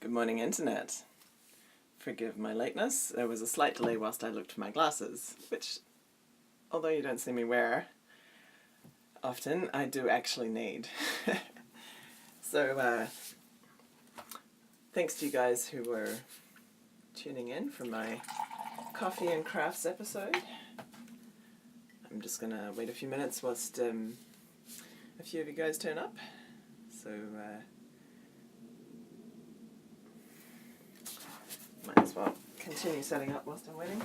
Good morning, Internet. Forgive my lateness. There was a slight delay whilst I looked for my glasses, which, although you don't see me wear often, I do actually need. So, thanks to you guys who were tuning in for my Coffee and Crafts episode. I'm just gonna wait a few minutes whilst a few of you guys turn up. So, might as well continue setting up whilst I'm waiting.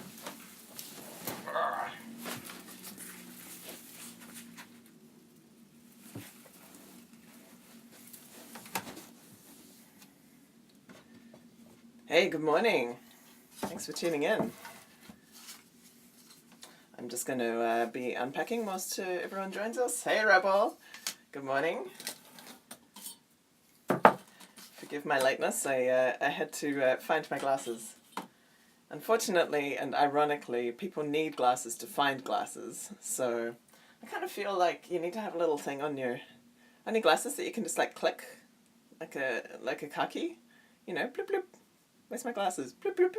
Hey, good morning. Thanks for tuning in. I'm just going to be unpacking whilst everyone joins us. Hey, Rebel. Good morning. Forgive my lateness. I had to find my glasses. Unfortunately and ironically, people need glasses to find glasses. So I kind of feel like you need to have a little thing on your glasses that you can just like click, like a car key. You know, bloop bloop. Where's my glasses? Bloop bloop.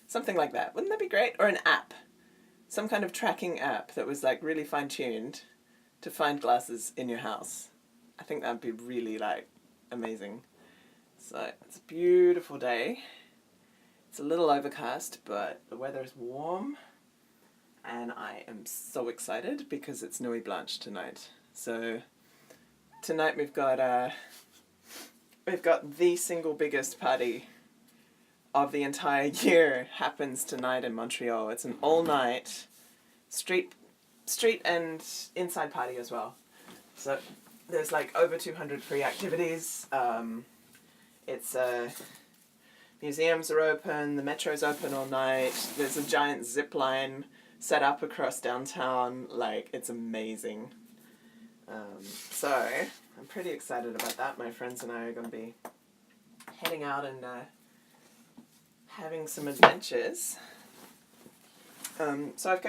Something like that. Wouldn't that be great? Or an app. Some kind of tracking app that was like really fine-tuned to find glasses in your house. I think that would be really like amazing. So it's a beautiful day. It's a little overcast, but the weather is warm. And I am so excited because it's Nuit Blanche tonight. So tonight we've got the single biggest party of the entire year happens tonight in Montreal. It's an all-night street and inside party as well. So there's like over 200 free activities. It's museums are open, the metro's open all night. There's a giant zip line set up across downtown. Like, it's amazing. So I'm pretty excited about that. My friends and I are going to be heading out and having some adventures. So I've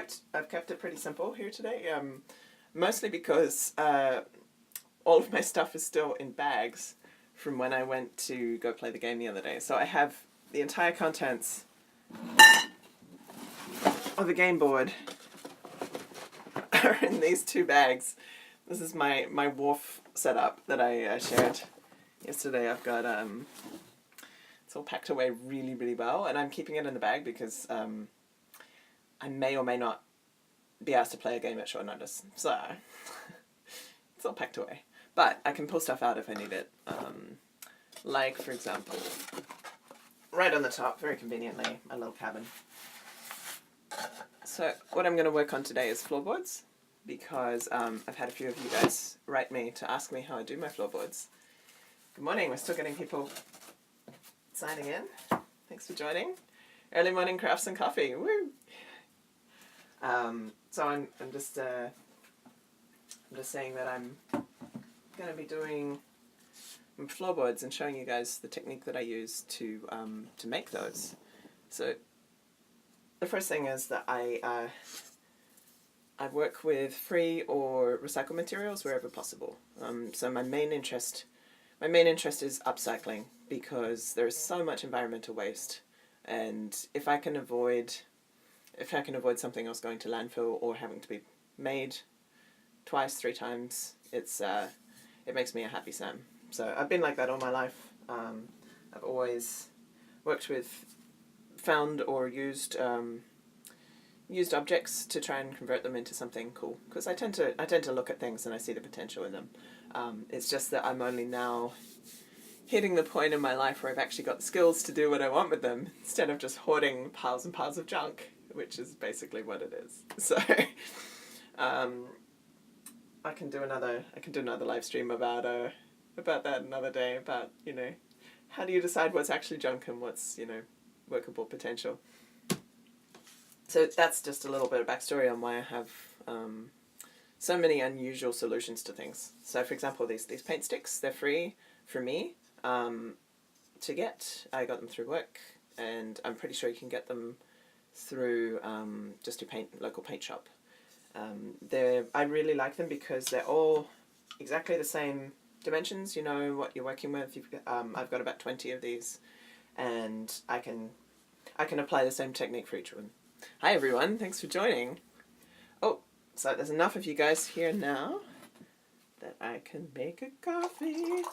kept it pretty simple here today. Mostly because all of my stuff is still in bags from when I went to go play the game the other day. So I have the entire contents of the game board are in these two bags. This is my wharf setup that I shared yesterday. I've got it's all packed away really, really well, and I'm keeping it in the bag because I may or may not be asked to play a game at short notice. So it's all packed away. But I can pull stuff out if I need it. Like, for example, right on the top, very conveniently, my little cabin. So what I'm going to work on today is floorboards, because I've had a few of you guys write me to ask me how I do my floorboards. Good morning, we're still getting people signing in. Thanks for joining. Early morning crafts and coffee. Woo! So I'm just saying that I'm going to be doing floorboards and showing you guys the technique that I use to make those. So the first thing is that I work with free or recycled materials wherever possible. So my main interest is upcycling, because there's so much environmental waste, and if I can avoid something else going to landfill or having to be made twice, 3 times, it makes me a happy Sam. So I've been like that all my life. I've always worked with found or used objects to try and convert them into something cool, because I tend to look at things and I see the potential in them. It's just that I'm only now hitting the point in my life where I've actually got the skills to do what I want with them, instead of just hoarding piles and piles of junk, which is basically what it is. So I can do another live stream about that another day, about, you know, how do you decide what's actually junk and what's, you know, workable potential. So that's just a little bit of backstory on why I have so many unusual solutions to things. So for example, these paint sticks, they're free for me to get. I got them through work, and I'm pretty sure you can get them through just your local paint shop. I really like them because they're all exactly the same dimensions, you know what you're working with. I've got about 20 of these, and I can apply the same technique for each one. Hi everyone, thanks for joining. Oh, so there's enough of you guys here now that I can make a coffee.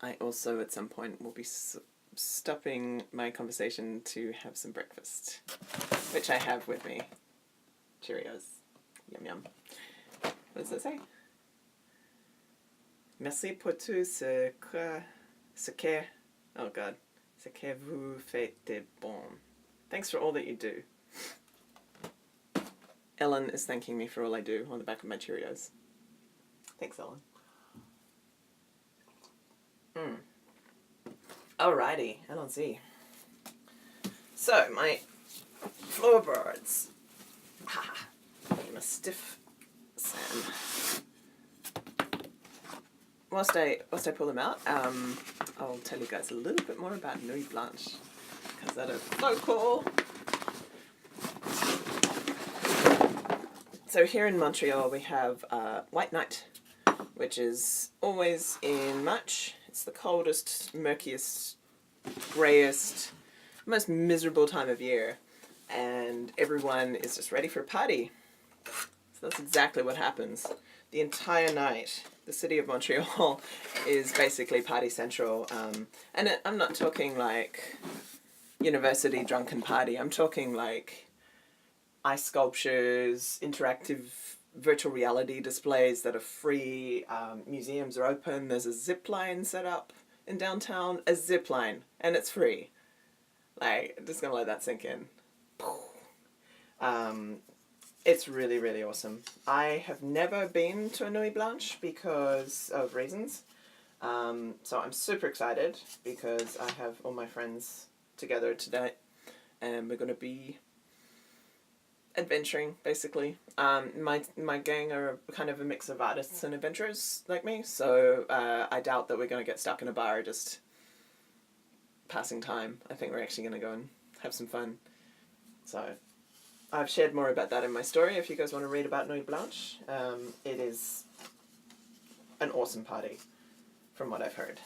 I also at some point will be stopping my conversation to have some breakfast, which I have with me. Cheerios. Yum yum. What does it say? Merci pour tout ce que oh god, ce que vous faites de bon. Thanks for all that you do. Ellen is thanking me for all I do on the back of my Cheerios. Thanks, Ellen. Alrighty, LNC. So, my floorboards. I'm a stiff Sam. Whilst I pull them out, I'll tell you guys a little bit more about Nuit Blanche, because that is so cool. So here in Montreal we have White Night, which is always in March. It's the coldest, murkiest, greyest, most miserable time of year, and everyone is just ready for a party. So that's exactly what happens. The entire night, the city of Montreal is basically party central, and I'm not talking like university drunken party. I'm talking like ice sculptures, interactive virtual reality displays that are free, museums are open, there's a zip line set up in downtown, a zip line, and it's free. Like, just gonna let that sink in. It's really, really awesome. I have never been to a Nuit Blanche because of reasons, so I'm super excited because I have all my friends together today, and we're gonna be adventuring, basically. My gang are kind of a mix of artists and adventurers like me, so I doubt that we're going to get stuck in a bar just passing time. I think we're actually going to go and have some fun. So I've shared more about that in my story if you guys want to read about Nuit Blanche. It is an awesome party, from what I've heard.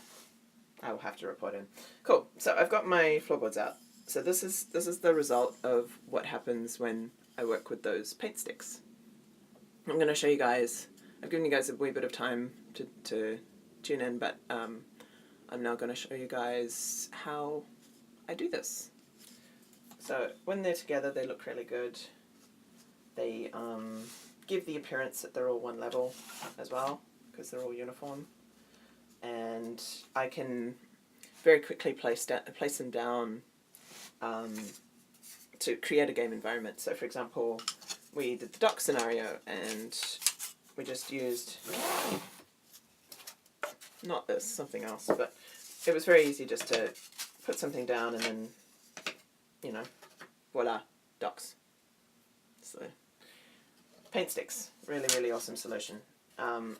I will have to report in. Cool, so I've got my floorboards out. So this is the result of what happens when I work with those paint sticks. I'm going to show you guys, I've given you guys a wee bit of time to tune in, but I'm now going to show you guys how I do this. So when they're together they look really good. They give the appearance that they're all one level as well, because they're all uniform. And I can very quickly place them down to create a game environment. So for example, we did the dock scenario and we just used, not this, something else, but it was very easy just to put something down and then, you know, voila, docks. So, paint sticks, really, really awesome solution. I'm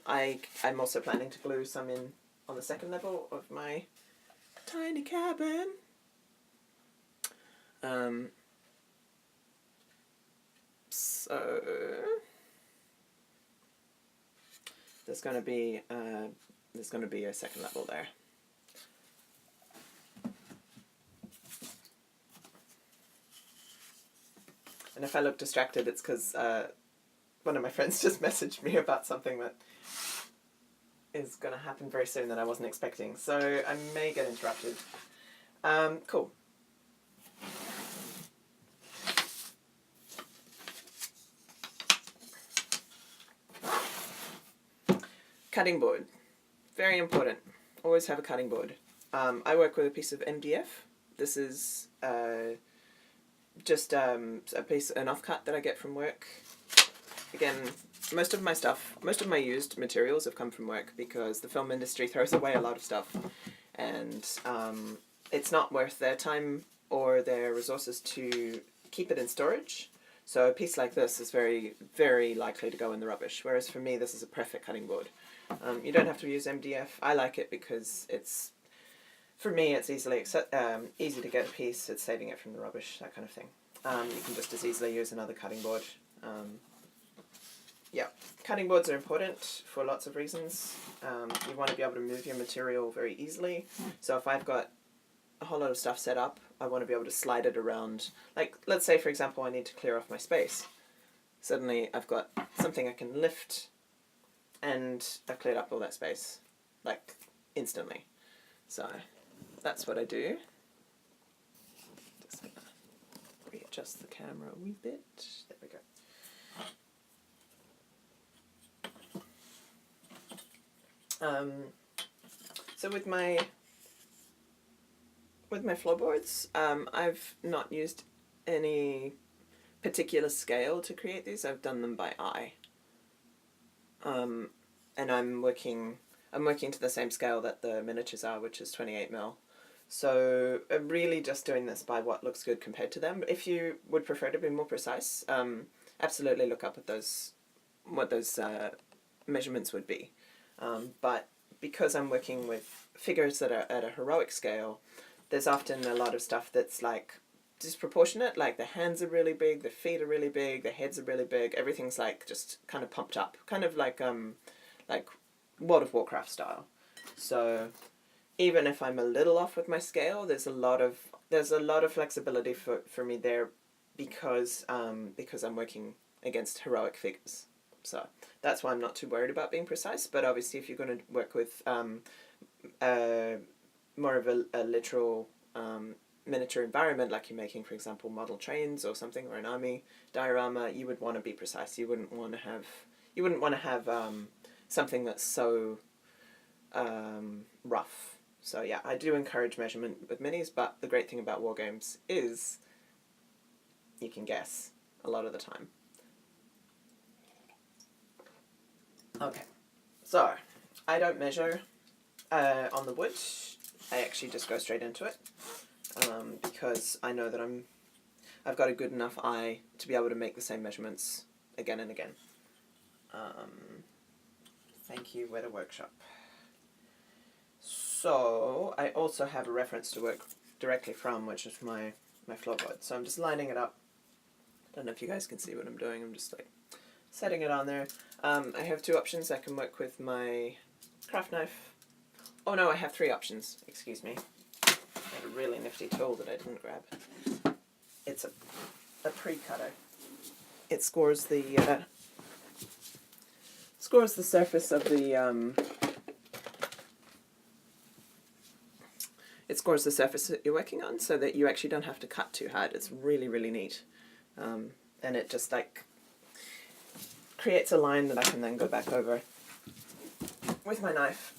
also planning to glue some in on the second level of my tiny cabin. So there's going to be a second level there. And if I look distracted, it's because one of my friends just messaged me about something that is going to happen very soon that I wasn't expecting. So I may get interrupted. Cool. Cutting board. Very important. Always have a cutting board. I work with a piece of MDF. This is just an offcut that I get from work. Again, most of my used materials have come from work because the film industry throws away a lot of stuff, and it's not worth their time or their resources to keep it in storage. So a piece like this is very, very likely to go in the rubbish, whereas for me this is a perfect cutting board. You don't have to use MDF. I like it because it's, for me, it's easy to get a piece. It's saving it from the rubbish, that kind of thing. You can just as easily use another cutting board. yeah, cutting boards are important for lots of reasons. You want to be able to move your material very easily. So if I've got a whole lot of stuff set up, I want to be able to slide it around. Like, let's say, for example, I need to clear off my space. Suddenly I've got something I can lift, and I've cleared up all that space, like, instantly. So that's what I do. Just gonna readjust the camera a wee bit. There we go. So with my floorboards, I've not used any particular scale to create these. I've done them by eye. And I'm working to the same scale that the miniatures are, which is 28mm. So I'm really just doing this by what looks good compared to them. If you would prefer to be more precise, absolutely look up at what those measurements would be. But because I'm working with figures that are at a heroic scale, there's often a lot of stuff that's like disproportionate. Like the hands are really big, the feet are really big, the heads are really big. Everything's like just kind of pumped up, kind of like World of Warcraft style. So even if I'm a little off with my scale, there's a lot of flexibility for me there, because I'm working against heroic figures. So that's why I'm not too worried about being precise. But obviously, if you're going to work with more of a literal miniature environment, like you're making, for example, model trains or something, or an army diorama, you would want to be precise. You wouldn't want to have something that's so rough. So yeah, I do encourage measurement with minis, but the great thing about wargames is you can guess a lot of the time. Okay, so I don't measure on the wood. I actually just go straight into it, because I know that I've got a good enough eye to be able to make the same measurements again and again. Thank you, Weather Workshop. So I also have a reference to work directly from, which is my floorboard. So I'm just lining it up. Don't know if you guys can see what I'm doing. I'm just like setting it on there. I have two options. I can work with my craft knife. Oh no, I have three options. Excuse me. I have a really nifty tool that I didn't grab. It's a pre-cutter. It scores the surface of the it scores the surface that you're working on, so that you actually don't have to cut too hard. It's really, really neat. And it just like creates a line that I can then go back over with my knife.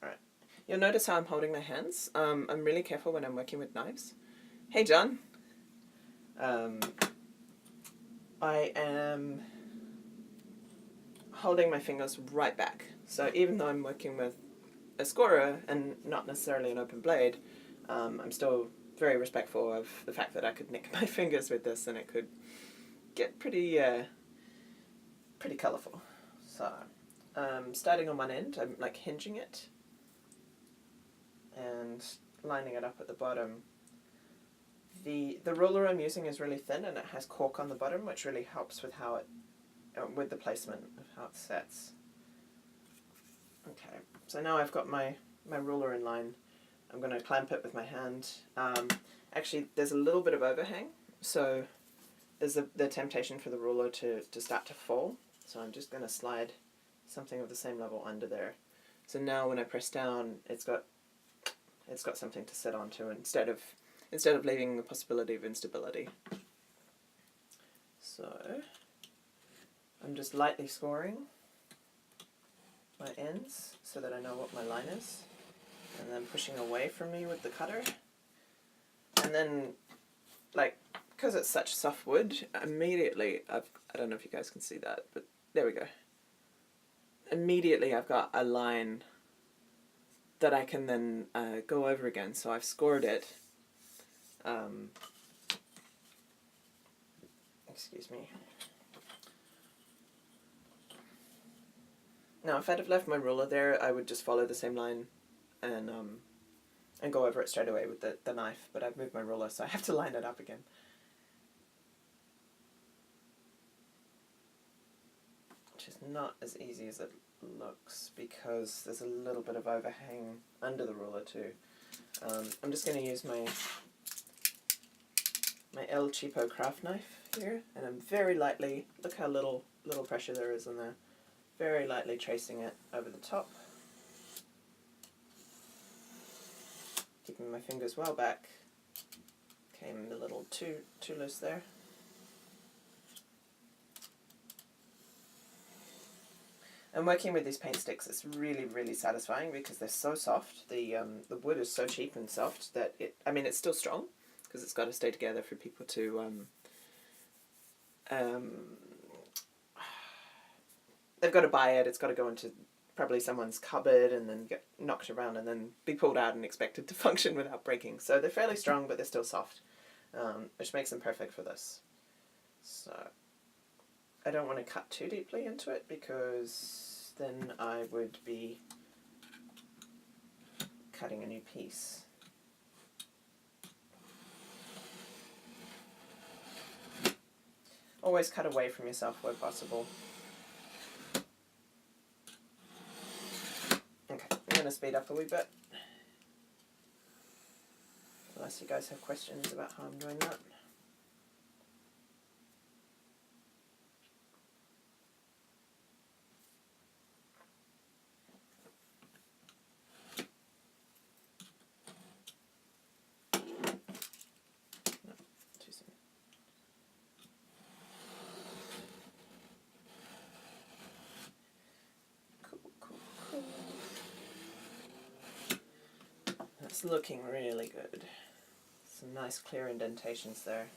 Alright. You'll notice how I'm holding my hands. I'm really careful when I'm working with knives. Hey John! I am holding my fingers right back. So even though I'm working with a scorer and not necessarily an open blade, I'm still very respectful of the fact that I could nick my fingers with this and it could get pretty colourful. So starting on one end, I'm like hinging it and lining it up at the bottom. The ruler I'm using is really thin and it has cork on the bottom, which really helps with how it with the placement of how it sets. Okay, so now I've got my ruler in line. I'm going to clamp it with my hand. Actually, there's a little bit of overhang, so there's the temptation for the ruler to start to fall. So I'm just going to slide something of the same level under there. So now when I press down, it's got something to sit onto instead of leaving the possibility of instability. So I'm just lightly scoring my ends so that I know what my line is, and then pushing away from me with the cutter. And then, like, because it's such soft wood, immediately I don't know if you guys can see that, but there we go. Immediately I've got a line that I can then go over again. So I've scored it. Excuse me. Now, if I'd have left my ruler there, I would just follow the same line and and go over it straight away with the knife, but I've moved my ruler, so I have to line it up again. Which is not as easy as it looks, because there's a little bit of overhang under the ruler too. I'm just going to use my El Cheapo craft knife here, and I'm very lightly, look how little pressure there is in there, very lightly tracing it over the top. Keeping my fingers well back. Came a little too loose there. And working with these paint sticks is really, really satisfying because they're so soft. The wood is so cheap and soft that it's still strong because it's got to stay together for people to they've got to buy it. It's got to go into probably someone's cupboard and then get knocked around and then be pulled out and expected to function without breaking. So they're fairly strong, but they're still soft, which makes them perfect for this. So I don't want to cut too deeply into it because then I would be cutting a new piece. Always cut away from yourself where possible. Okay, I'm going to speed up a wee bit. Unless you guys have questions about how I'm doing that. It's looking really good. Some nice clear indentations there.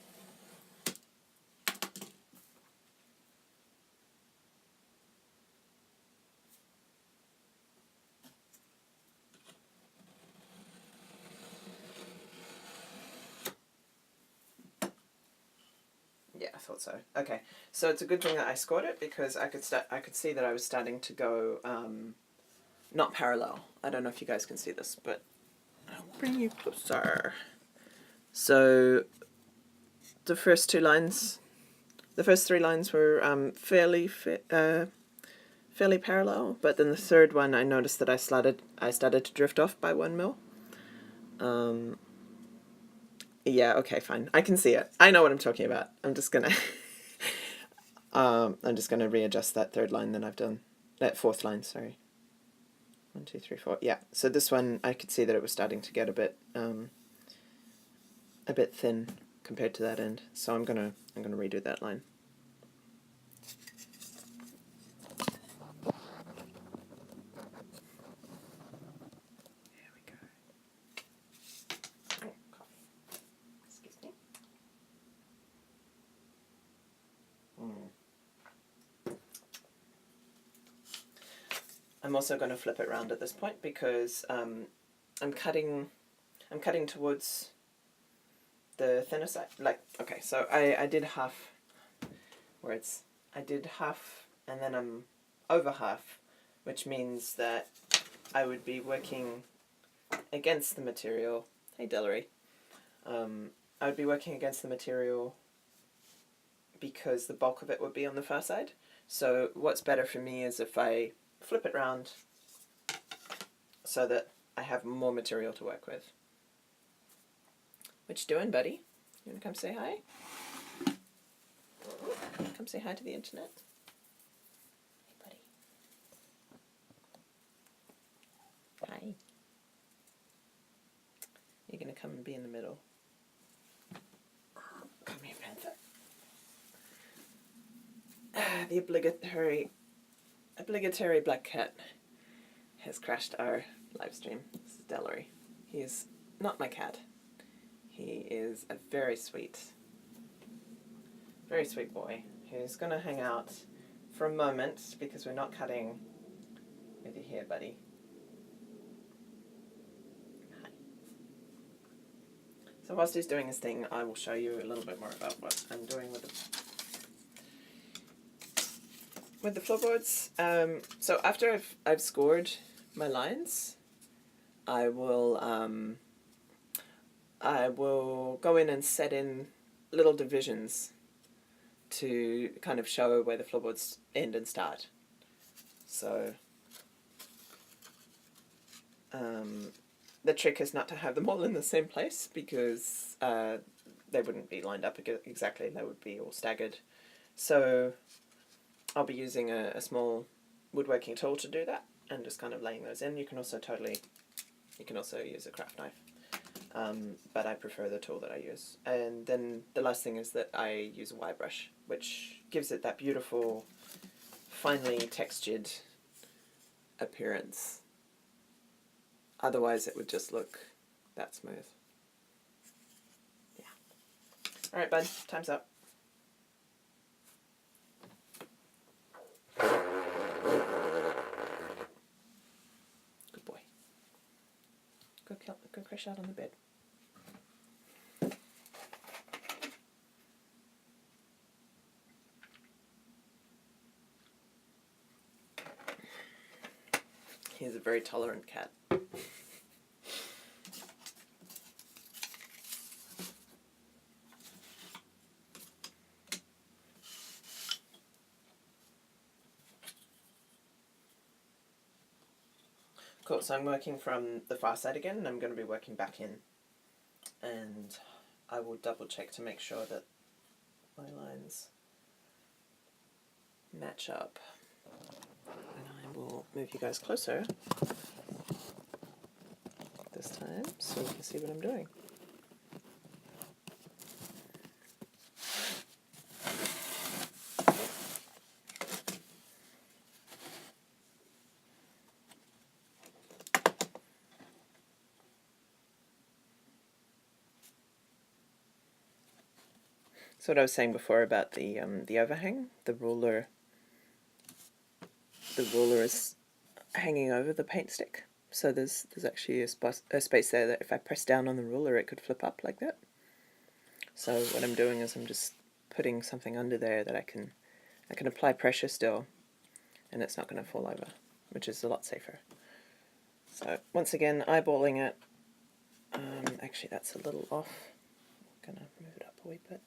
Yeah, I thought so. Okay, so it's a good thing that I scored it because I could see that I was starting to go not parallel. I don't know if you guys can see this, but I'll bring you closer. So the first three lines were fairly parallel, but then the third one I noticed that I started to drift off by 1 mil. Yeah, okay, fine. I can see it. I know what I'm talking about. I'm just gonna readjust that third line that I've done. That fourth line, sorry. 1, 2, 3, 4. Yeah. So this one, I could see that it was starting to get a bit thin compared to that end. So I'm gonna redo that line. There we go. Oh, coffee. Excuse me. I'm also going to flip it around at this point because I'm cutting towards the thinner side. Like, okay, so I did half, I did half and then I'm over half, which means that I would be working against the material. Hey, Delary. I would be working against the material because the bulk of it would be on the far side. So what's better for me is if I flip it round so that I have more material to work with. What you doing, buddy? You want to come say hi? Come say hi to the internet. Hey, buddy. Hi. You're going to come and be in the middle. Come here, Panther. The obligatory black cat has crashed our live stream. This is Delary. He is not my cat. He is a very sweet boy who's going to hang out for a moment because we're not cutting with you here, buddy. Hi. So whilst he's doing his thing, I will show you a little bit more about what I'm doing with the floorboards. So after I've scored my lines, I will I will go in and set in little divisions to kind of show where the floorboards end and start. So the trick is not to have them all in the same place, because they wouldn't be lined up exactly, they would be all staggered. So I'll be using a small woodworking tool to do that, and just kind of laying those in. You can also use a craft knife, but I prefer the tool that I use. And then the last thing is that I use a wire brush, which gives it that beautiful, finely textured appearance. Otherwise it would just look that smooth. Yeah. Alright, bud, time's up. Good boy. Go crash out on the bed. He's a very tolerant cat. Cool, so I'm working from the far side again, and I'm going to be working back in. And I will double check to make sure that my lines match up. And I will move you guys closer this time so you can see what I'm doing. So what I was saying before about the overhang, the ruler is hanging over the paint stick. So there's actually a space there that if I press down on the ruler it could flip up like that. So what I'm doing is I'm just putting something under there that I can apply pressure still, and it's not going to fall over, which is a lot safer. So once again, eyeballing it. Actually that's a little off. I'm going to move it up a wee bit.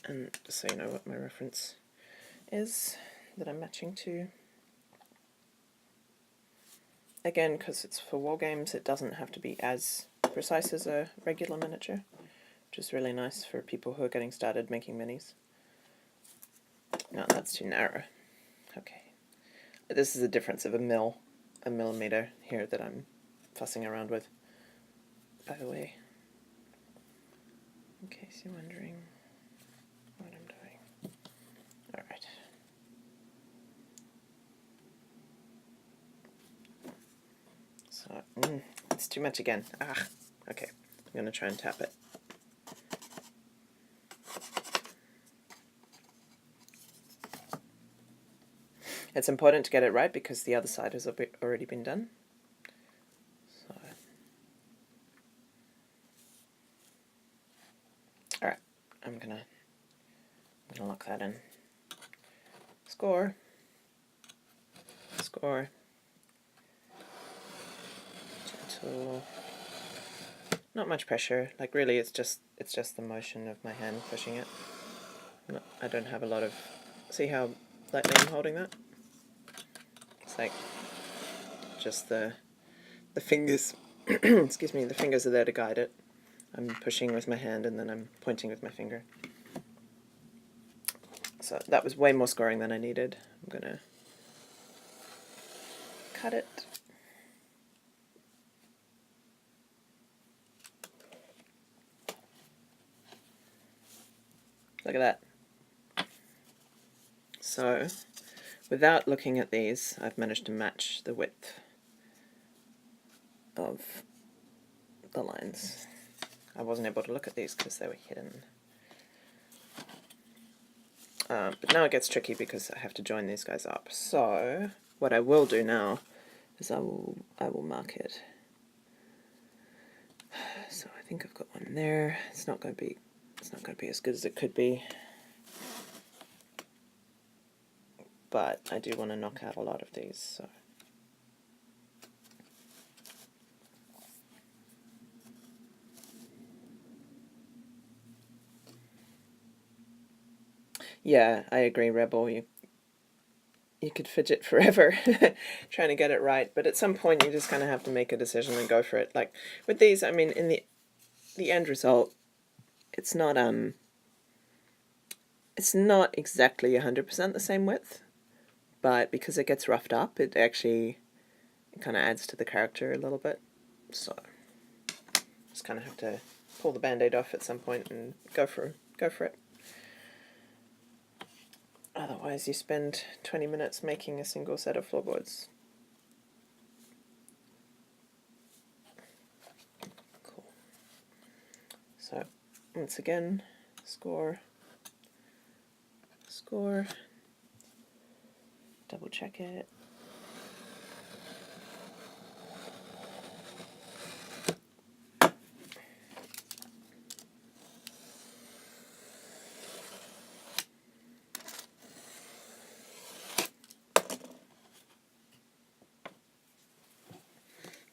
And just so you know what my reference is that I'm matching to. Again, because it's for war games, it doesn't have to be as precise as a regular miniature, which is really nice for people who are getting started making minis. No, that's too narrow. Okay. This is the difference of a millimeter here that I'm fussing around with, by the way, in case you're wondering what I'm doing. Alright. So, it's too much again. Okay. I'm going to try and tap it. It's important to get it right because the other side has already been done. So, alright, I'm gonna lock that in. Score. Score. Gentle. Not much pressure. Like really, it's just the motion of my hand pushing it. I don't have a lot of. See how lightly I'm holding that? It's like just the fingers. Excuse me. The fingers are there to guide it. I'm pushing with my hand and then I'm pointing with my finger. So that was way more scoring than I needed. I'm gonna cut it. Look at that. So, without looking at these, I've managed to match the width of the lines. I wasn't able to look at these because they were hidden. But now it gets tricky because I have to join these guys up. So, what I will do now is I will mark it. So I think I've got one there. It's not going to be as good as it could be. But I do want to knock out a lot of these, so Yeah, I agree, Rebel. You could fidget forever trying to get it right, but at some point you just kind of have to make a decision and go for it. Like with these, I mean, in the end result, it's not exactly 100% the same width, but because it gets roughed up, it actually kind of adds to the character a little bit. So just kind of have to pull the band-aid off at some point and go for it. Otherwise, you spend 20 minutes making a single set of floorboards. Cool. So, once again, score, double check it.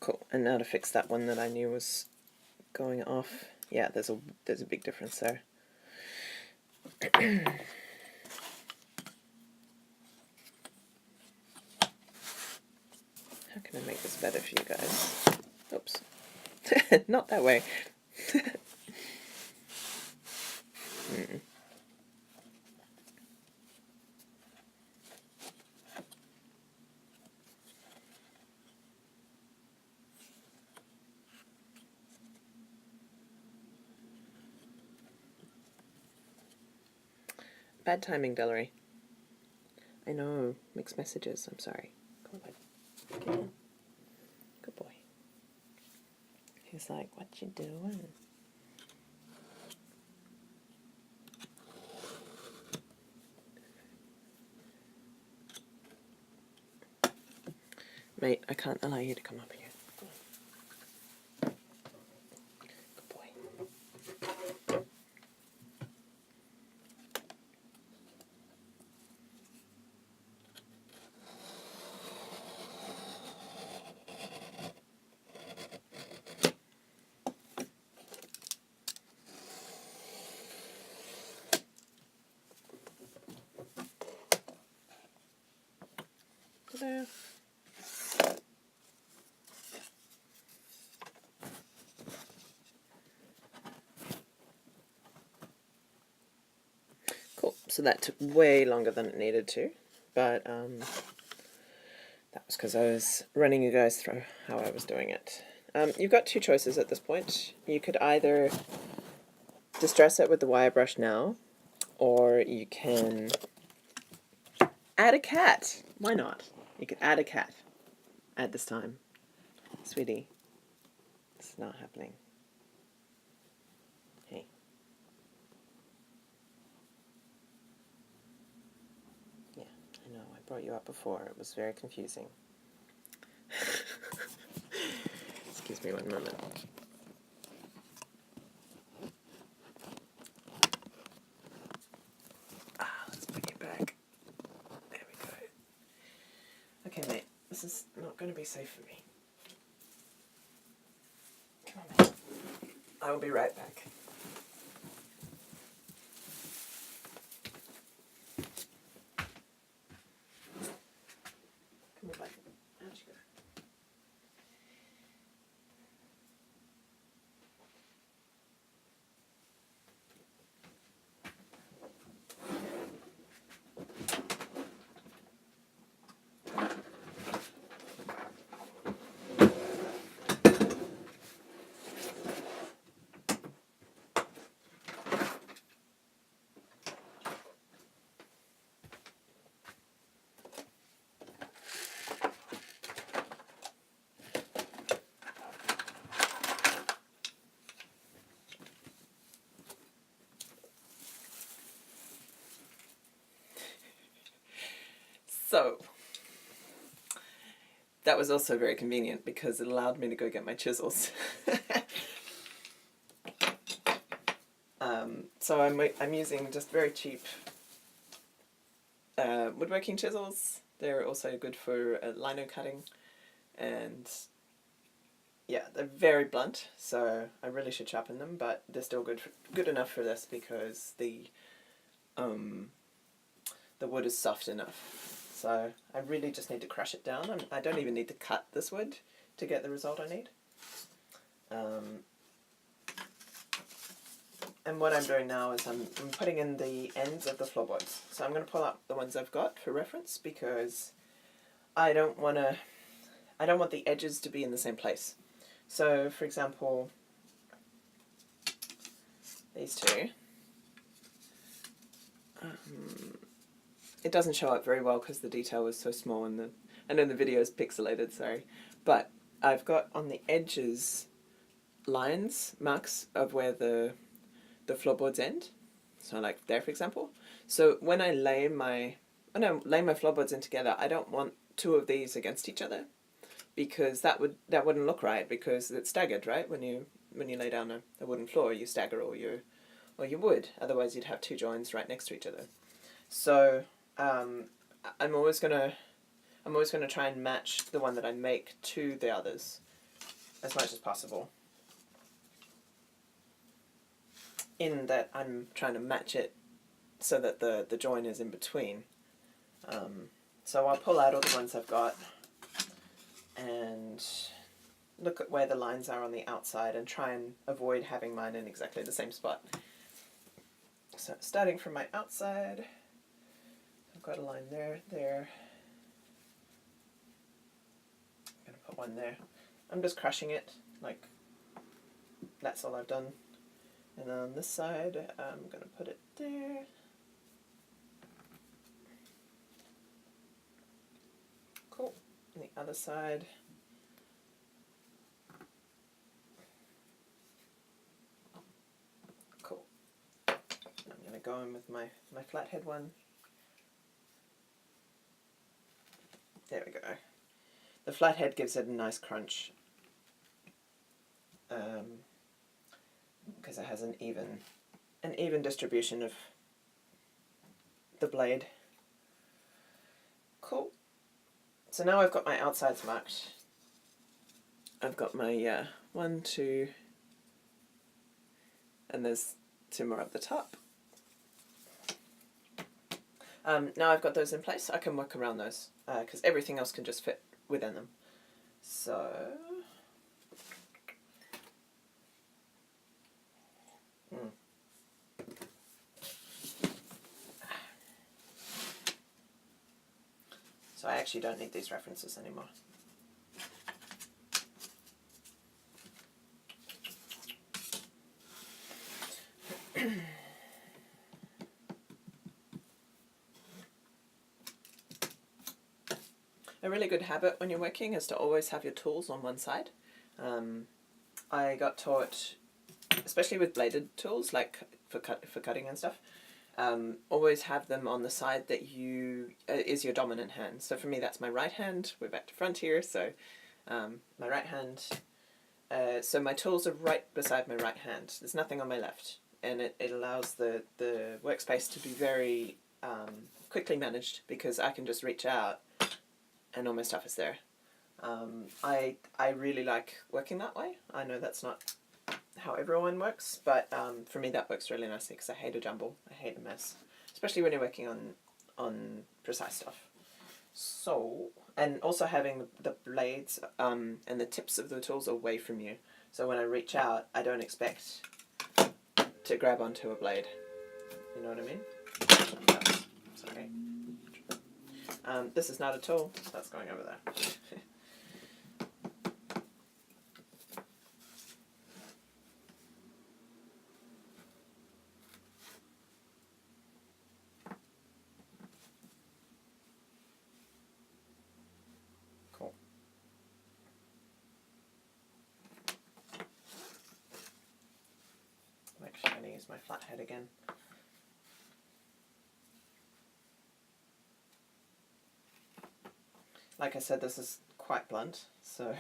Cool. And now to fix that one that I knew was going off. Yeah, there's a big difference there. How can I make this better for you guys? Oops. Not that way. Bad timing, Valerie. I know. Mixed messages. I'm sorry. Come on, bud. Come on. Good boy. He's like, what you doing? Mate, I can't allow you to come up here. Go on. Good boy. Ta-da. Cool. So that took way longer than it needed to, but that was because I was running you guys through how I was doing it. You've got two choices at this point. You could either distress it with the wire brush now, or you can add a cat. Why not? You could add a cat at this time. Sweetie, it's not happening. Hey. Yeah, I know. I brought you up before. It was very confusing. Excuse me one moment. Let's put you back. There we go. Okay, mate. This is not going to be safe for me. Come on, mate. I will be right back. Come on, bud. Out you go. So, that was also very convenient because it allowed me to go get my chisels. So I'm using just very cheap woodworking chisels. They're also good for lino cutting, and yeah, they're very blunt, so I really should sharpen them, but they're still good enough for this because the the wood is soft enough. So I really just need to crush it down, and I don't even need to cut this wood to get the result I need. And what I'm doing now is I'm putting in the ends of the floorboards. So I'm going to pull out the ones I've got for reference, because I don't want the edges to be in the same place. So for example, these two, it doesn't show up very well because the detail is so small and I know the video is pixelated, sorry, but I've got on the edges lines, marks of where the floorboards end. So like there, for example. So when I lay my floorboards in together, I don't want two of these against each other, because that wouldn't look right, because it's staggered, right? When you lay down a wooden floor, you stagger or you would. Otherwise, you'd have two joins right next to each other. So I'm always gonna try and match the one that I make to the others as much as possible. In that I'm trying to match it so that the join is in between. So I'll pull out all the ones I've got and look at where the lines are on the outside and try and avoid having mine in exactly the same spot. So starting from my outside, I've got a line there. I'm going to put one there. I'm just crushing it, like that's all I've done. And on this side, I'm going to put it there. Cool. And the other side. Cool. I'm going to go in with my flathead one. There we go. The flathead gives it a nice crunch. Because it has an even distribution of the blade. Cool. So now I've got my outsides marked. I've got my 1, 2, and there's 2 more up the top. Now I've got those in place, I can work around those, because everything else can just fit within them. So I actually don't need these references anymore. A really good habit when you're working is to always have your tools on one side. I got taught, especially with bladed tools, like for cutting and stuff, always have them on the side that is your dominant hand. So for me, that's my right hand. We're back to front here, so my right hand. So my tools are right beside my right hand. There's nothing on my left, and it allows the workspace to be very quickly managed, because I can just reach out and all my stuff is there. I really like working that way. I know that's not how everyone works, but for me that works really nicely, because I hate a jumble, I hate a mess, especially when you're working on precise stuff. So, and also having the blades and the tips of the tools away from you, so when I reach out I don't expect to grab onto a blade, you know what I mean? Oops, sorry. This is not a tool, that's going over there. Cool. I'm actually going to use my flathead again. Like I said, this is quite blunt, so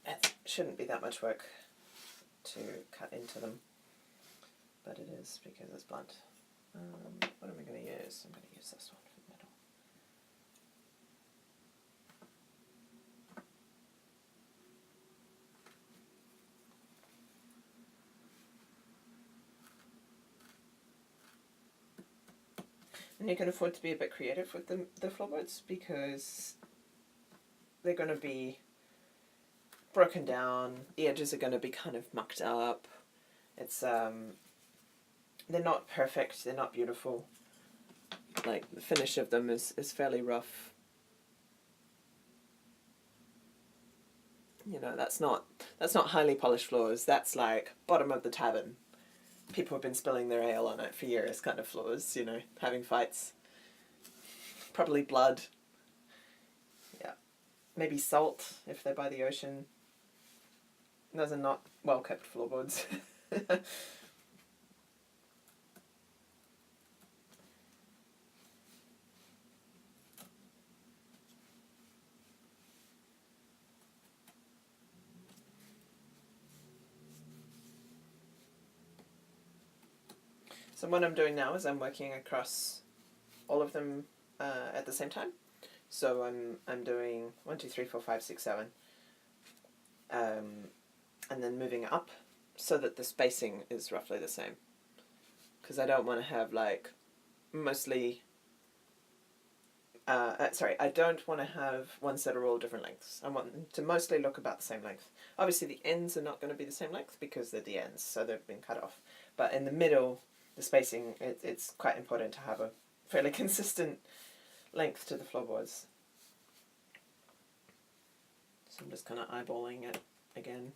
it shouldn't be that much work to cut into them, but it is because it's blunt. What am I going to use? I'm going to use this one for the middle. And you can afford to be a bit creative with the floorboards because they're going to be broken down, the edges are going to be kind of mucked up. It's they're not perfect, they're not beautiful. Like the finish of them is fairly rough. You know, that's not highly polished floors. That's like bottom of the tavern. People have been spilling their ale on it for years kind of floors, you know, having fights. Probably blood. Yeah. Maybe salt if they're by the ocean. Those are not well kept floorboards. So what I'm doing now is I'm working across all of them at the same time. So I'm doing 1, 2, 3, 4, 5, 6, 7, and then moving up so that the spacing is roughly the same. Because I don't want to have like mostly. I don't want to have ones that are all different lengths. I want them to mostly look about the same length. Obviously, the ends are not going to be the same length because they're the ends, so they've been cut off. But in the middle, the spacing, it's quite important to have a fairly consistent length to the floorboards. So I'm just kind of eyeballing it again.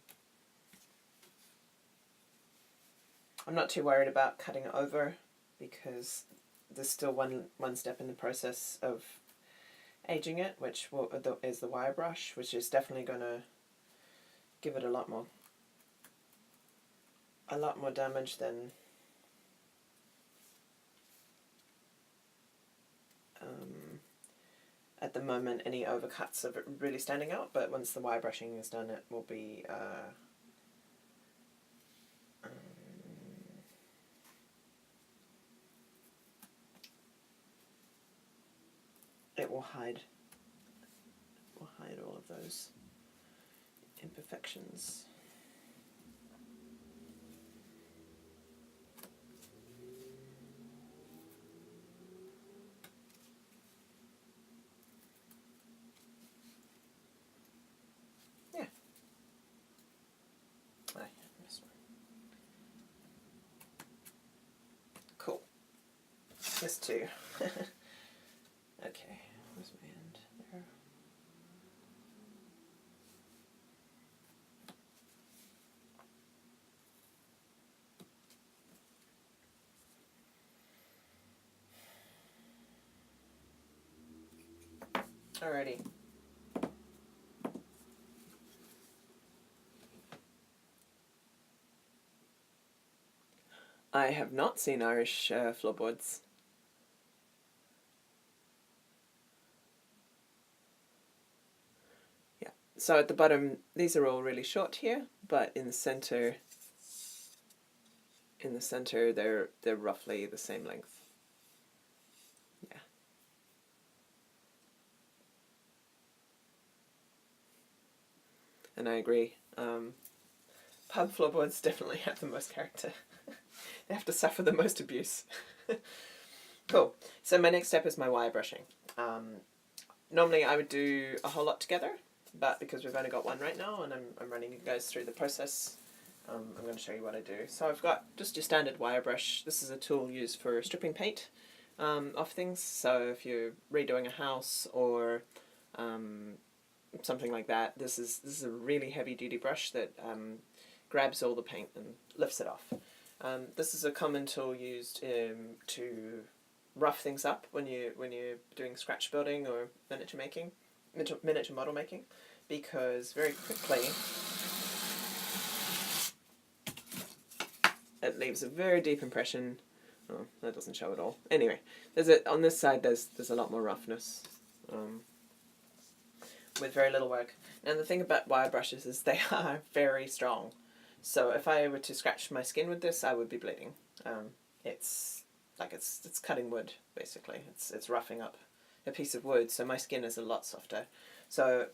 I'm not too worried about cutting it over because there's still one step in the process of aging it, which is the wire brush, which is definitely going to give it a lot more damage than at the moment any overcuts of it really standing out, but once the wire brushing is done it will be it will hide all of those imperfections. Yeah. I missed one. Cool. This too. Okay, where's my end? There. Alrighty. I have not seen Irish floorboards. Yeah. So at the bottom, these are all really short here, but in the center, they're roughly the same length. Yeah. And I agree. Pub floorboards definitely have the most character. They have to suffer the most abuse. Cool. So my next step is my wire brushing. Normally I would do a whole lot together, but because we've only got one right now and I'm running you guys through the process, I'm going to show you what I do. So I've got just your standard wire brush. This is a tool used for stripping paint off things. So if you're redoing a house or something like that, this is a really heavy duty brush that grabs all the paint and lifts it off. This is a common tool used to rough things up when you're doing scratch building or miniature model making, because very quickly it leaves a very deep impression. Oh, that doesn't show at all. Anyway, on this side there's a lot more roughness with very little work. Now the thing about wire brushes is they are very strong. So if I were to scratch my skin with this, I would be bleeding. It's cutting wood, basically. It's roughing up a piece of wood, so my skin is a lot softer. So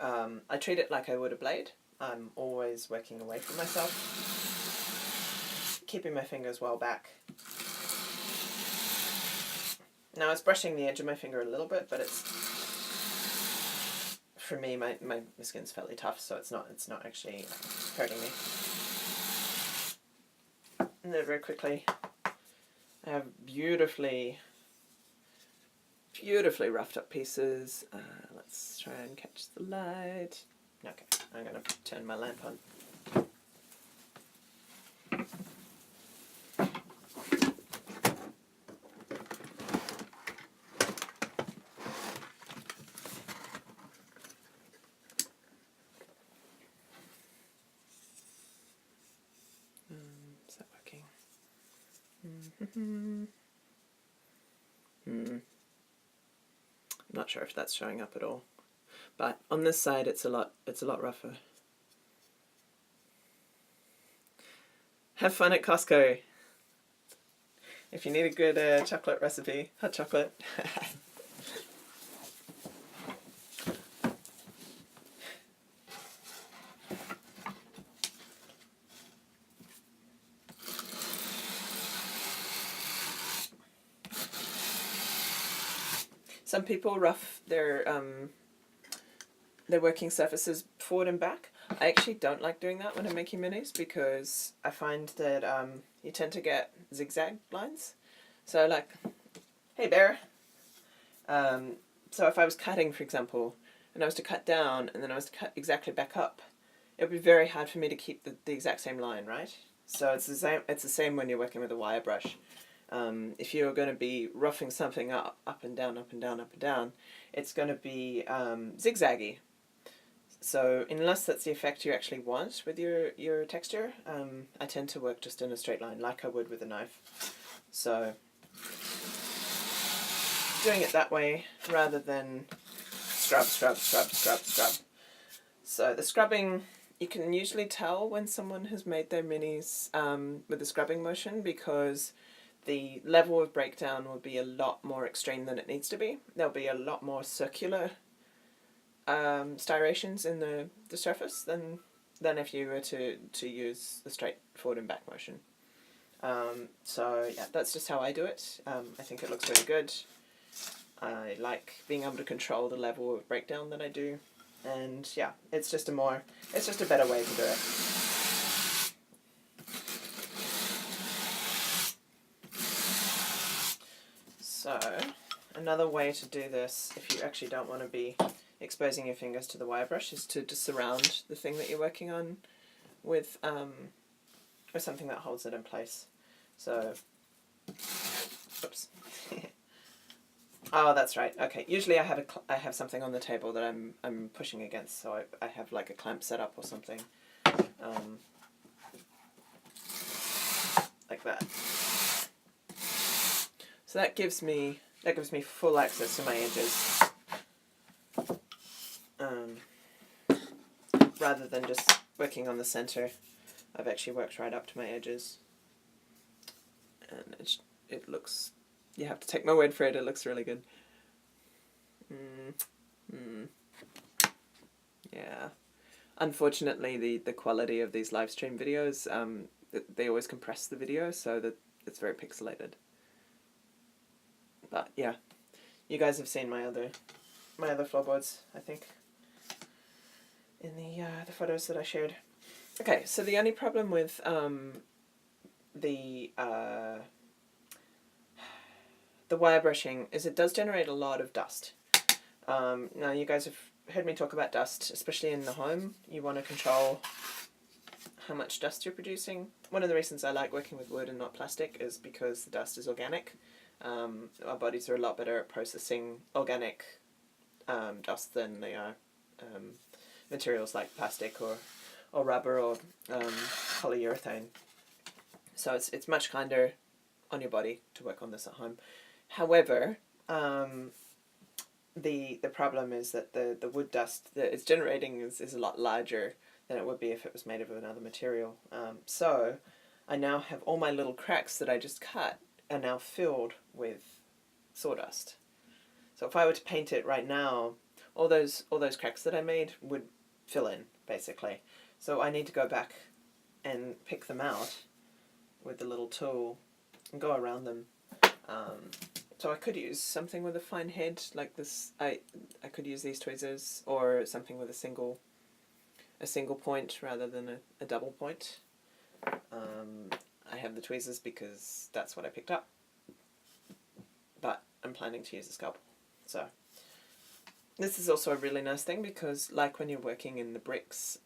I treat it like I would a blade. I'm always working away from myself, keeping my fingers well back. Now it's brushing the edge of my finger a little bit, but it's, for me, my skin's fairly tough, so it's not actually hurting me. And then very quickly, I have beautifully roughed up pieces. Let's try and catch the light. Okay, I'm going to turn my lamp on. Is that working? I'm not sure if that's showing up at all, but on this side it's a lot rougher. Have fun at Costco. If you need a good chocolate recipe, hot chocolate. Some people rough their working surfaces forward and back. I actually don't like doing that when I'm making minis because I find that you tend to get zigzag lines. So like, hey bear. So if I was cutting, for example, and I was to cut down and then I was to cut exactly back up, it would be very hard for me to keep the exact same line, right? So it's the same when you're working with a wire brush. If you're going to be roughing something up and down, up and down, up and down, it's going to be zigzaggy. So unless that's the effect you actually want with your texture, I tend to work just in a straight line like I would with a knife. So doing it that way rather than scrub. So the scrubbing, you can usually tell when someone has made their minis with the scrubbing motion because the level of breakdown will be a lot more extreme than it needs to be. There'll be a lot more circular striations in the surface than if you were to use the straight forward and back motion. So yeah, that's just how I do it. I think it looks really good. I like being able to control the level of breakdown that I do, and yeah, it's just a better way to do it. So another way to do this, if you actually don't want to be exposing your fingers to the wire brush, is to just surround the thing that you're working on with something that holds it in place. So, oops. Oh, that's right. Okay. Usually I have something on the table that I'm pushing against, so I have like a clamp set up or something, like that. So that gives me full access to my edges, rather than just working on the center. I've actually worked right up to my edges, and it looks. You have to take my word for it. It looks really good. Yeah. Unfortunately, the quality of these live stream videos, they always compress the video so that it's very pixelated. But yeah, you guys have seen my other floorboards, I think, in the photos that I shared. Okay, so the only problem with the wire brushing is it does generate a lot of dust. Now you guys have heard me talk about dust, especially in the home. You want to control how much dust you're producing. One of the reasons I like working with wood and not plastic is because the dust is organic. Our bodies are a lot better at processing organic dust than they are materials like plastic or rubber or polyurethane. So it's much kinder on your body to work on this at home. However, the problem is that the wood dust that it's generating is a lot larger than it would be if it was made of another material. So I now have all my little cracks that I just cut are now filled with sawdust. So if I were to paint it right now, all those cracks that I made would fill in, basically. So I need to go back and pick them out with the little tool and go around them So I could use something with a fine head like this. I could use these tweezers, or something with a single point rather than a double point. I have the tweezers because that's what I picked up, but I'm planning to use a scalpel. So this is also a really nice thing because, like when you're working in the bricks,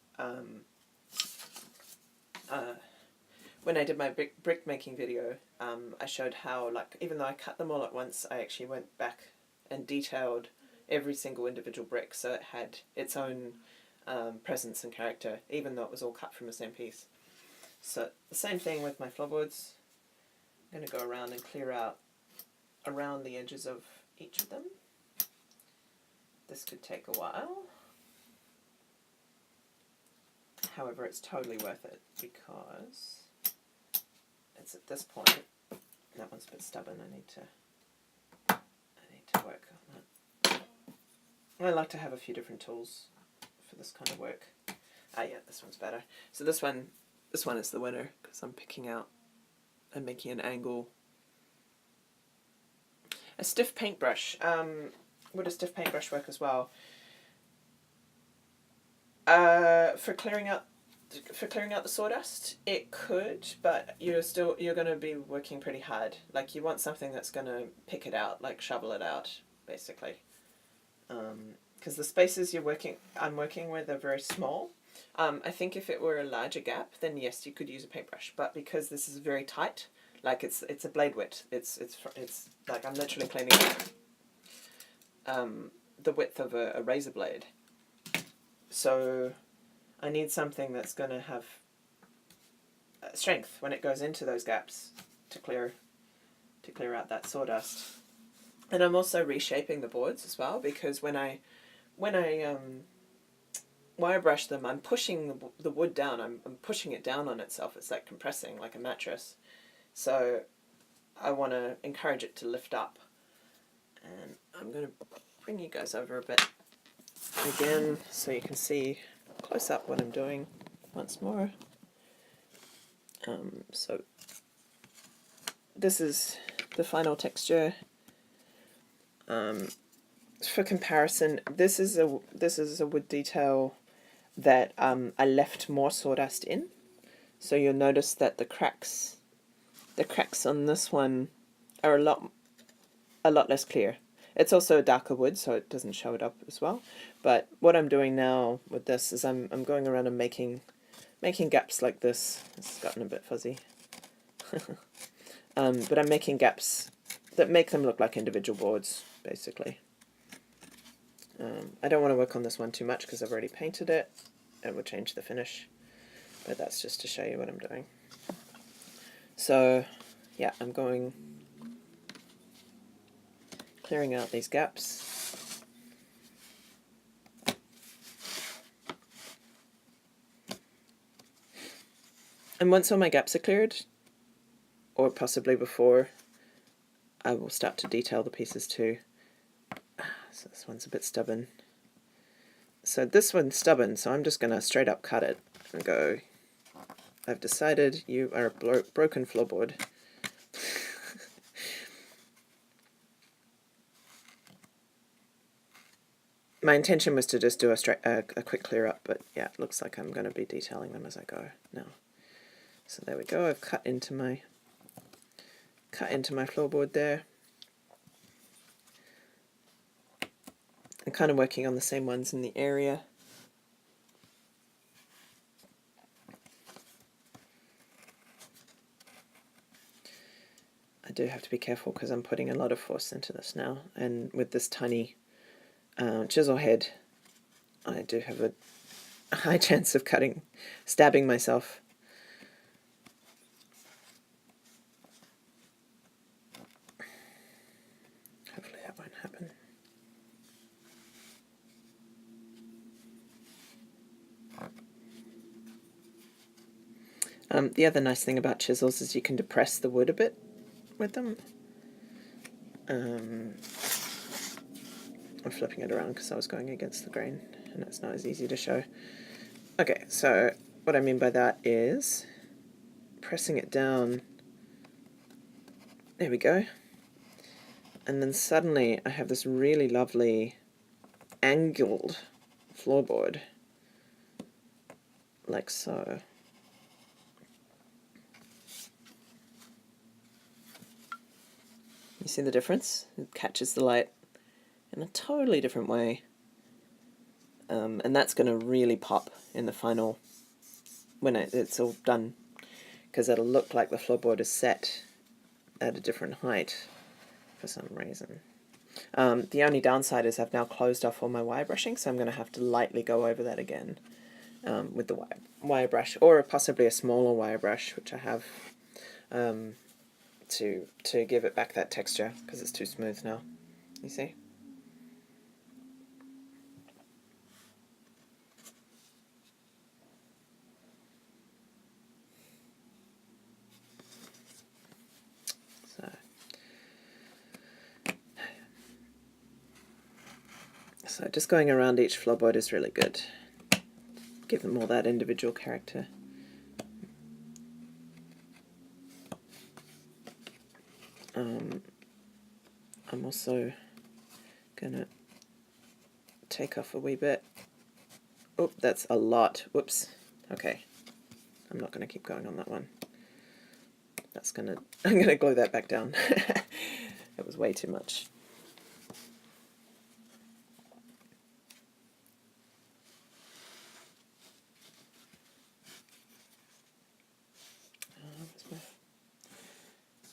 when I did my brick making video, I showed how, like, even though I cut them all at once, I actually went back and detailed every single individual brick so it had its own presence and character, even though it was all cut from the same piece. So the same thing with my floorboards. I'm going to go around and clear out around the edges of each of them. This could take a while. However, it's totally worth it because it's at this point. That one's a bit stubborn. I need to work on that. I like to have a few different tools for this kind of work. Ah, yeah, this one's better. So this one is the winner because I'm picking out and making an angle. A stiff paintbrush. Would a stiff paintbrush work as well? For clearing out the sawdust, it could, but you're going to be working pretty hard. Like, you want something that's going to pick it out, like shovel it out, basically. Because the spaces I'm working with are very small. I think if it were a larger gap, then yes, you could use a paintbrush. But because this is very tight, like it's a blade width. It's like I'm literally cleaning the width of a razor blade. So I need something that's going to have strength when it goes into those gaps to clear out that sawdust. And I'm also reshaping the boards as well, because when I wire brush them, I'm pushing the wood down. I'm pushing it down on itself. It's like compressing, like a mattress. So I want to encourage it to lift up. And I'm going to bring you guys over a bit again so you can see close up what I'm doing once more. So this is the final texture. For comparison, this is a wood detail that I left more sawdust in. So you'll notice that the cracks on this one are a lot less clear. It's also a darker wood, so it doesn't show it up as well. But what I'm doing now with this is I'm going around and making gaps like this. It's gotten a bit fuzzy. But I'm making gaps that make them look like individual boards, basically. I don't want to work on this one too much because I've already painted it. It will change the finish. But that's just to show you what I'm doing. So, yeah, I'm clearing out these gaps. And once all my gaps are cleared, or possibly before, I will start to detail the pieces too. So this one's a bit stubborn. So this one's stubborn, so I'm just going to straight up cut it and go, I've decided you are a broken floorboard. My intention was to just do a quick clear up, but yeah, it looks like I'm going to be detailing them as I go now. So there we go. I've cut into my floorboard there. I'm kind of working on the same ones in the area. I do have to be careful because I'm putting a lot of force into this now, and with this tiny chisel head, I do have a high chance of stabbing myself. Hopefully that won't happen. The other nice thing about chisels is you can depress the wood a bit with them. I'm flipping it around because I was going against the grain and it's not as easy to show. Okay, so what I mean by that is pressing it down. There we go. and then suddenly I have this really lovely angled floorboard, like so. You see the difference? It catches the light in a totally different way. And that's going to really pop in the final, when it's all done, because it'll look like the floorboard is set at a different height for some reason. The only downside is I've now closed off all my wire brushing, so I'm going to have to lightly go over that again with the wire brush, or possibly a smaller wire brush, which I have, to give it back that texture, because it's too smooth now. You see? So just going around each floorboard is really good. Give them all that individual character. I'm also gonna take off a wee bit. Oh, that's a lot. Whoops. Okay. I'm not gonna keep going on that one. I'm gonna glue that back down. It was way too much.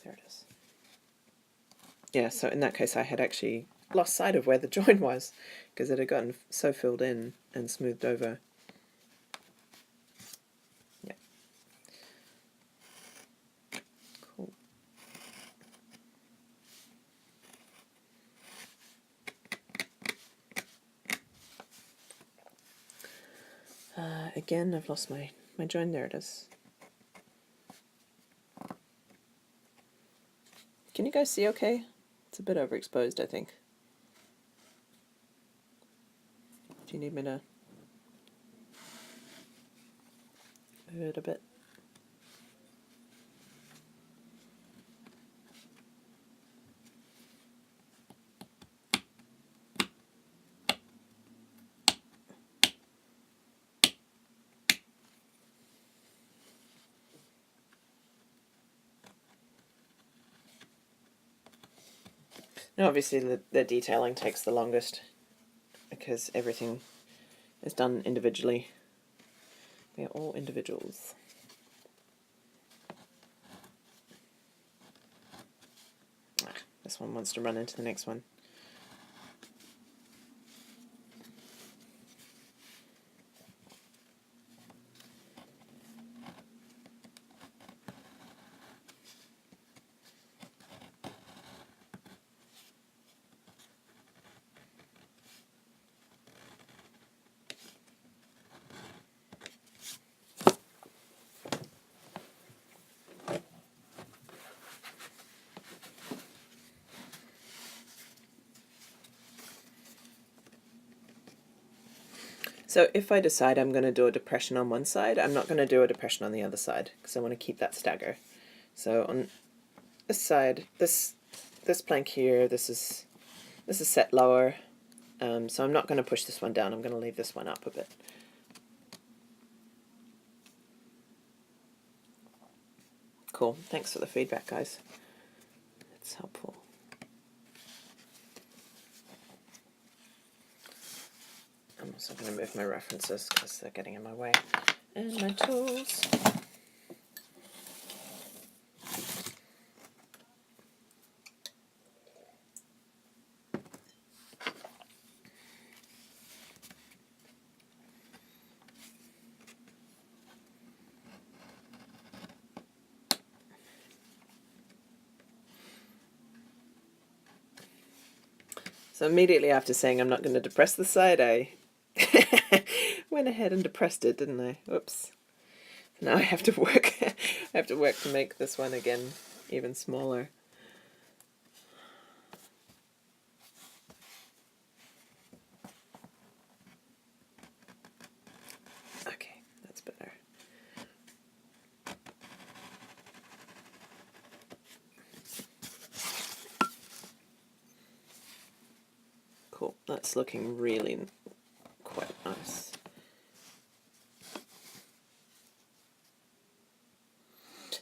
There it is. Yeah, so in that case I had actually lost sight of where the join was, because it had gotten so filled in and smoothed over. Yeah. Cool. Again, I've lost my join. There it is. Can you guys see okay? It's a bit overexposed, I think. Do you need me to move it a bit? Now obviously the detailing takes the longest, because everything is done individually. They're all individuals. This one wants to run into the next one. So if I decide I'm going to do a depression on one side, I'm not going to do a depression on the other side, because I want to keep that stagger. So on this side, this plank here, this is set lower, so I'm not going to push this one down. I'm going to leave this one up a bit. Cool. Thanks for the feedback, guys. It's helpful. I'm also going to move my references because they're getting in my way. And my tools. So immediately after saying I'm not going to depress the side, I went ahead and depressed it, didn't I? Oops. Now I have to work. I have to work to make this one again even smaller. Okay, that's better. that's looking really quite nice.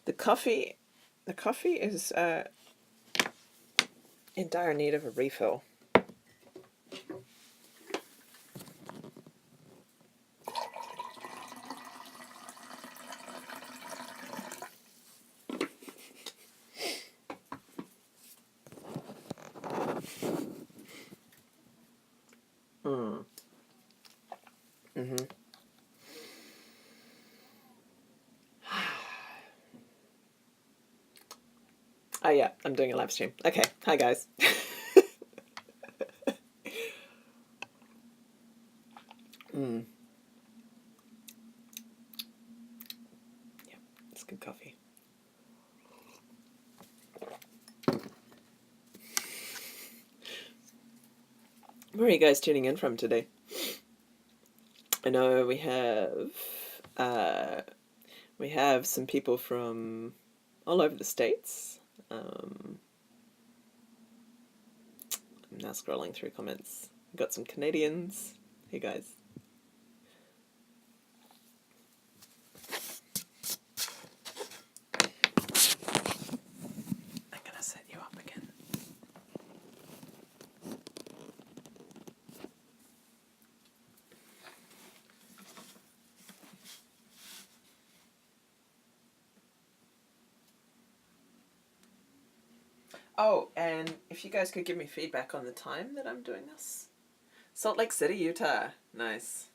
The coffee is in dire need of a refill. Oh yeah, I'm doing a live stream. Okay, hi guys. Yeah, it's good coffee. Where are you guys tuning in from today? I know we have some people from all over the States. I'm now scrolling through comments. We've got some Canadians. Hey guys. I'm gonna set you up again. Oh, and if you guys could give me feedback on the time that I'm doing this. Salt Lake City, Utah. Nice.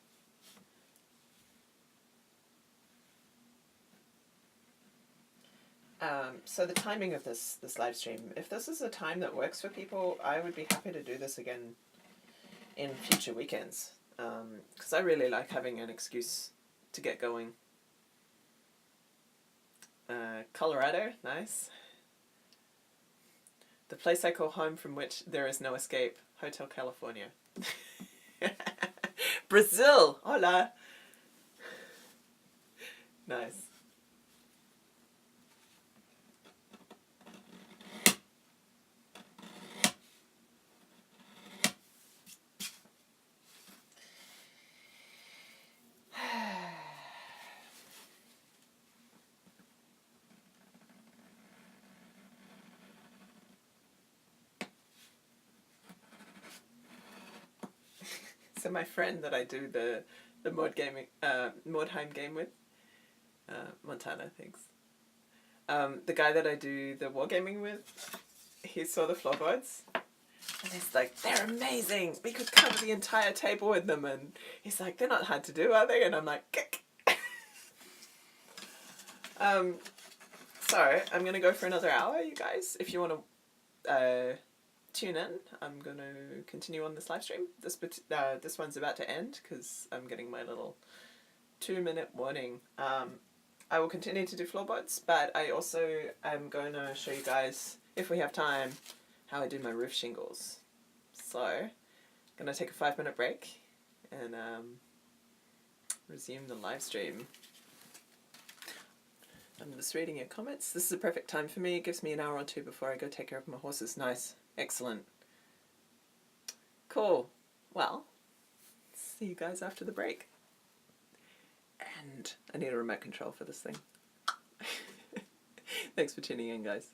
So the timing of this live stream, if this is a time that works for people, I would be happy to do this again in future weekends. Because I really like having an excuse to get going. Colorado, nice. The place I call home from which there is no escape, Hotel California. Brazil, hola. Nice. So my friend that I do the Mordheim game with, Montana, thanks. The guy that I do the wargaming with, he saw the floorboards, and he's like, they're amazing! We could cover the entire table with them, and he's like, they're not hard to do, are they? And I'm like, kick! So, I'm going to go for another hour, you guys. If you want to tune in, I'm going to continue on this live stream. This one's about to end, because I'm getting my little 2-minute warning. I will continue to do floorboards, but I also am going to show you guys, if we have time, how I do my roof shingles. So, I'm going to take a 5-minute break and resume the live stream. I'm just reading your comments. This is a perfect time for me. It gives me an hour or two before I go take care of my horses. Nice. Excellent. Cool. Well, see you guys after the break. And I need a remote control for this thing. Thanks for tuning in, guys.